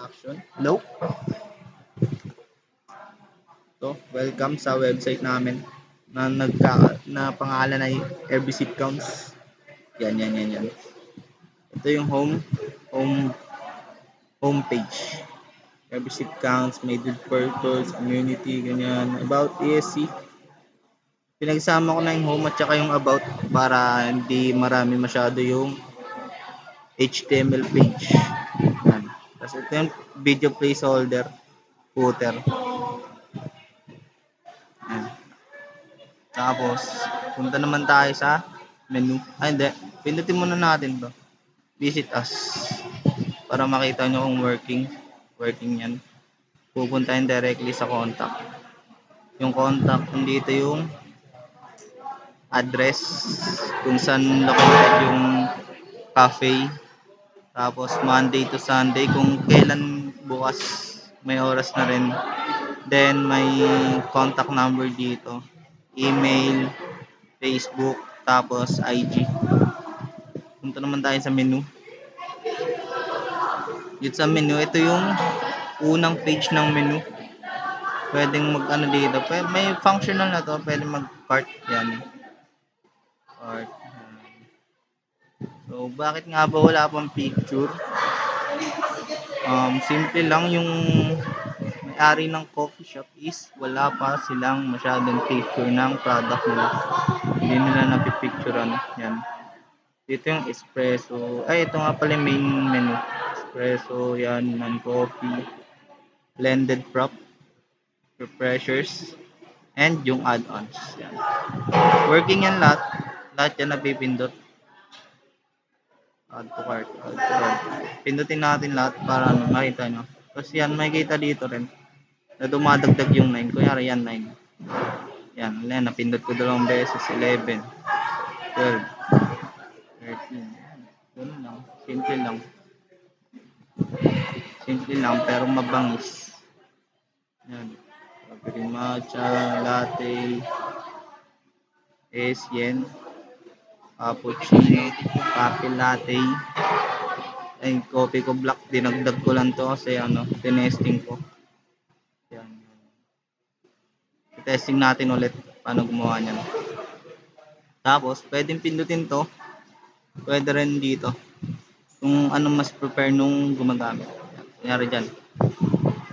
Action. Hello? So, welcome sa website namin na pangalan ay Every Seat Counts. Yan. Ito yung home homepage. Every seat counts, made with purpose, community, ganyan. About ESC. Pinagsama ko na yung home at saka yung about para hindi marami masyado yung HTML page. Yan. Tapos ito yung video placeholder, footer. Yan. Tapos, punta naman tayo sa menu. Ay, hindi. Pindutin muna natin to. Visit us. Para makita nyo kung working yan. Pupuntahin directly sa contact. Yung contact, nandito yung address kung saan located yung cafe. Tapos Monday to Sunday kung kailan bukas may oras na rin. Then may contact number dito. Email, Facebook, tapos IG. Punta naman tayo sa menu. Dito sa menu, ito yung unang page ng menu. Pwedeng mag-ano dito. May functional na to. Pwede mag-cart. Yan. Cart. So, bakit nga ba wala pang picture? Simple lang yung may-ari ng coffee shop is wala pa silang masyadong picture ng product nila. Hindi nila napipicturean. Yan. Dito yung espresso. Ay, ito nga pala yung main menu. Espresso, yan, non-coffee, blended prop, refreshers, and yung add-ons. Yan. Working yan lahat. Lahat yan napipindot. Add to cart. Pindutin natin lahat para makita nyo. Tapos yan, makikita dito rin na dumadagdag yung 9. Kunyari yan, 9. Yan, napindot ko 2 beses. 11, 12, 13. Ganun lang. Simple lang pero mabangis. Yan. Coffee matcha, latte, Asian, cappuccino, coffee latte. Ay, coffee ko black. Dinagdag ko lang to kasi tinesting ko. Yan. I-testing natin ulit paano gumawa niyan. Tapos, pwedeng pindutin to. Pwede rin dito. Kung anong mas prepare nung gumagamit. Kunyari dyan.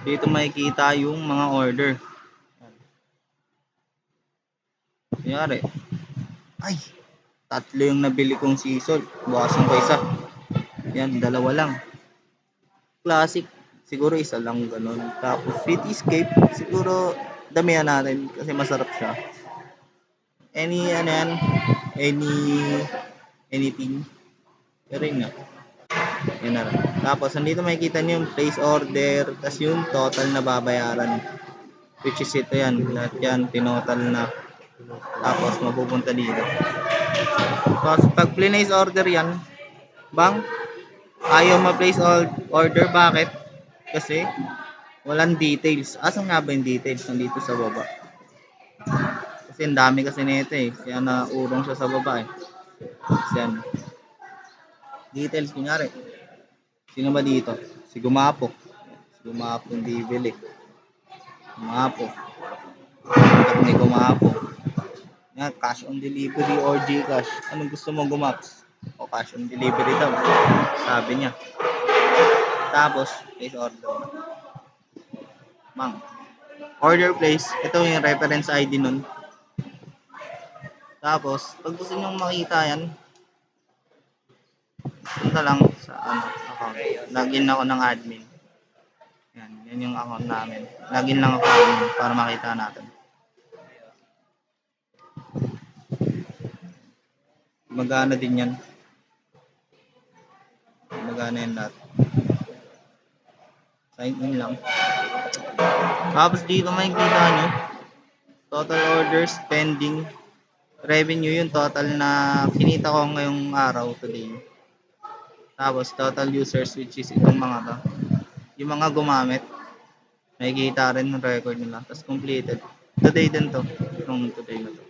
Dito makikita yung mga order. Kunyari. Ay! 3 yung nabili kong sisal. Bukasan ko isa. Yan, 2 lang. Classic. Siguro isa lang ganun. Tapos Cityscape. Siguro damihan natin kasi masarap siya. Anything. Pero yun nga. Yan na lang. Tapos nandito makikita nyo yung place order. Tapos yung total na babayaran. Which is ito yan. Lahat yan. Tinotal na. Tapos mapupunta dito. Tapos pag place order yan. Bang? Ayaw ma-place order. Bakit? Kasi walang details. Asan nga ba yung details? Nandito sa baba. Kasi ang dami kasi nito eh. Kaya naurong siya sa baba eh. Kasi yan. Details kunyari. Sino ba dito? Si Gumapo. Si Gumapo hindi bili. Gumapo. At may Gumapo. Yan, cash on delivery or Gcash. Anong gusto mo Gumaps? O cash on delivery daw. Sabi niya. Tapos, place order. Mang. Order place. Ito yung reference ID nun. Tapos, pag gusto nyo makita yan, punta lang sa account. Login ako ng admin. Yan yung account namin. Login lang ako admin para makita natin. Magana din yan. Magana yan lahat. Sign in lang. Tapos dito makikita nyo, total orders, pending, revenue yung total na kinita ko ngayong araw today. Tapos total users which is itong mga to. Yung mga gumamit, makikita rin yung record nila. Tapos completed. Today din to. Itong today na to.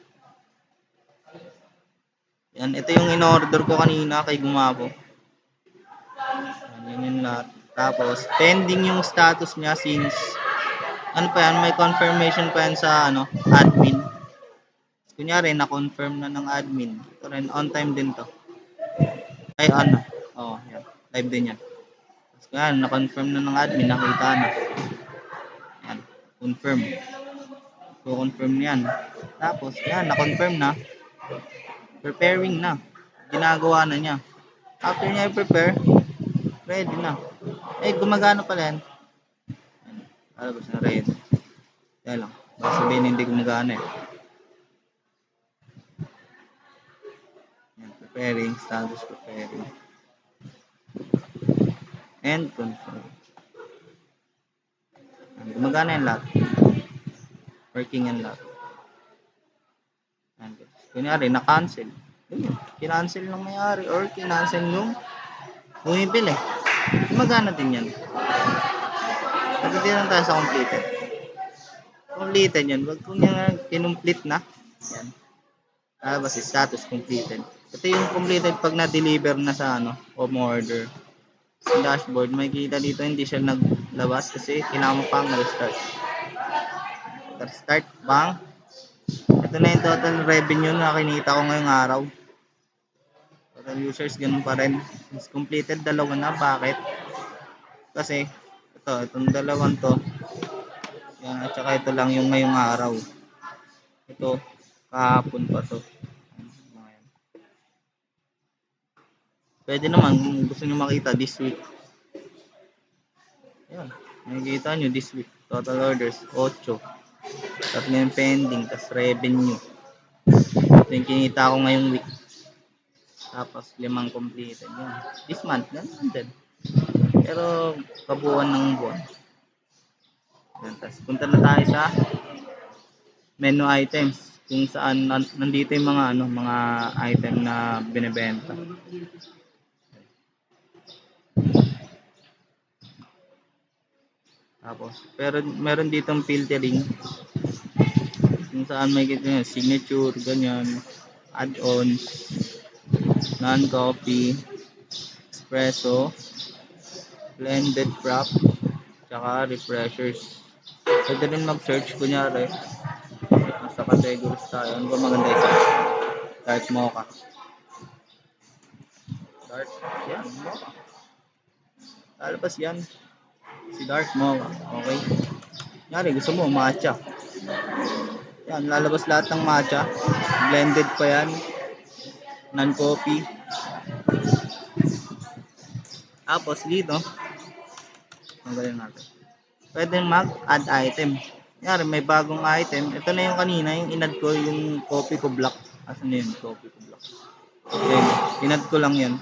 Yan, ito yung in-order ko kanina kay Gumapo. Yan yung lahat. Tapos, pending yung status niya since, ano pa yan, may confirmation pa yan sa, admin. Kunyari, na-confirm na ng admin. Ito rin, on time din to. Ay, yan. Live din yan. Tapos, yan, na-confirm na ng admin, nakita na. Yan, confirm. Confirm yan. Tapos, yan, na-confirm na. Preparing na. Ginagawa na niya. After niya i-prepare, ready na. Gumagana pala yan. Alabas na ready. Kaya lang. Baka sabihin hindi gumagana eh. Yan, preparing, status preparing. And confirm. Yan, gumagana yan lahat. Working yan lahat. Yan. Kunyari, na-cancel. Kinancel ng may-ari or kinancel yung bumibili. Gumagana din yan. Pagdating lang tayo sa completed. Completed yan. Wag kung yan kinumplete na. Yan. Basta status completed. Ito yung completed pag na-deliver na sa home order. Sa dashboard, may kita dito hindi siya naglabas kasi kailangan mo pang restart. Restart bang. Ito na yung total revenue na kinita ko ngayong araw. Total users, ganun pa rin. Is completed, dalawa na. Bakit? Kasi, itong dalawang to. Yan, at saka ito lang yung ngayong araw. Ito, kahapon pa to. Pwede naman kung gusto nyo makita this week. Yan, makikita nyo this week. Total orders, 8. Tapos yung pending, tapos revenue. Ito yung kinita ko ngayong week. Tapos 5 completed. Yan. This month, ganun din. Pero kabuuan ng buwan. Yan, tapos punta na tayo sa menu items kung saan nandito yung mga item na binebenta. Tapos pero meron ditong filtering kung saan may signature, ganyan, add-ons, non-coffee, espresso, blended frap, tsaka refreshers. Pwede rin mag-search, kunyari sa categories tayo. Ano ba maganda isa? Dark mocha. Dark, yan, mocha. Lalabas yan. Si dark mocha. Okay. Kunyari, gusto mo matcha. Yan, lalabas lahat ng matcha. Blended pa yan. Non-coffee. Tapos dito, ang galing natin. Pwede mag-add item. Kunyari, may bagong item. Ito na yung kanina, yung in-add ko, yung coffee ko black. Asan na yun? Coffee ko black. Then, in-add ko lang yan.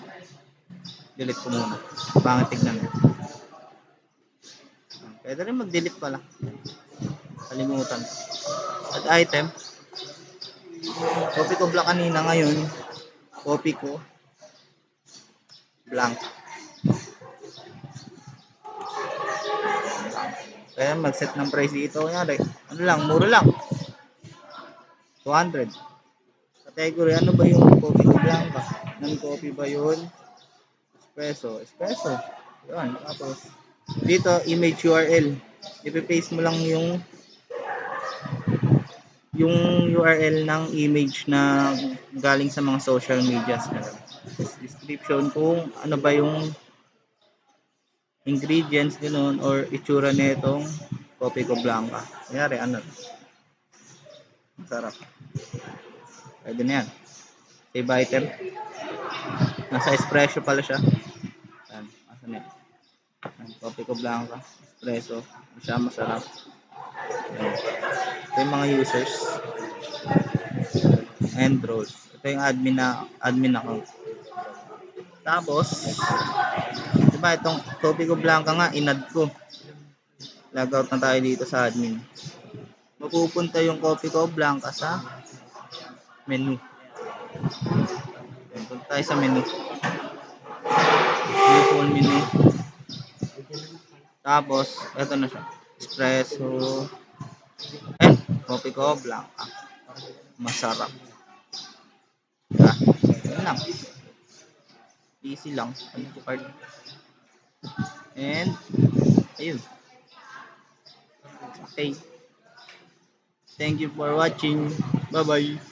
Delete ko muna. Pangit tignan. Pwede rin mag-delete pala. Kalimutan. Add item. Coffee ko black kanina, ngayon coffee ko blank. Kaya mag-set ng price dito. Kunyari, ano lang, mura lang. 200. Category, ano ba yung coffee ko blank? Non-coffee ba yun? Espresso. Espresso. Yun. Tapos, dito, image URL. Ipi-paste mo lang yung URL ng image na galing sa mga social medias. Description kung ano ba yung ingredients ganoon or itsura nitong coffee ko blanca. Kunyari, sarap. Pwede na yan. Save item. Nasa espresso pala siya. Yan. Asan yan? Coffee ko blanca. Espresso. Siya masarap. Yan. Ito yung mga users. And roles. Ito yung admin account. Tapos, diba itong coffee ko blanca nga, in-add ko. Logout na tayo dito sa admin. Mapupunta yung coffee ko blanca sa menu. Punta tayo sa menu. Full menu. Tapos, ito na siya. Espresso. And, coffee ko blanca. Masarap. Diba? Yan lang. Easy lang. Card. And, ayun. Okay. Thank you for watching. Bye-bye.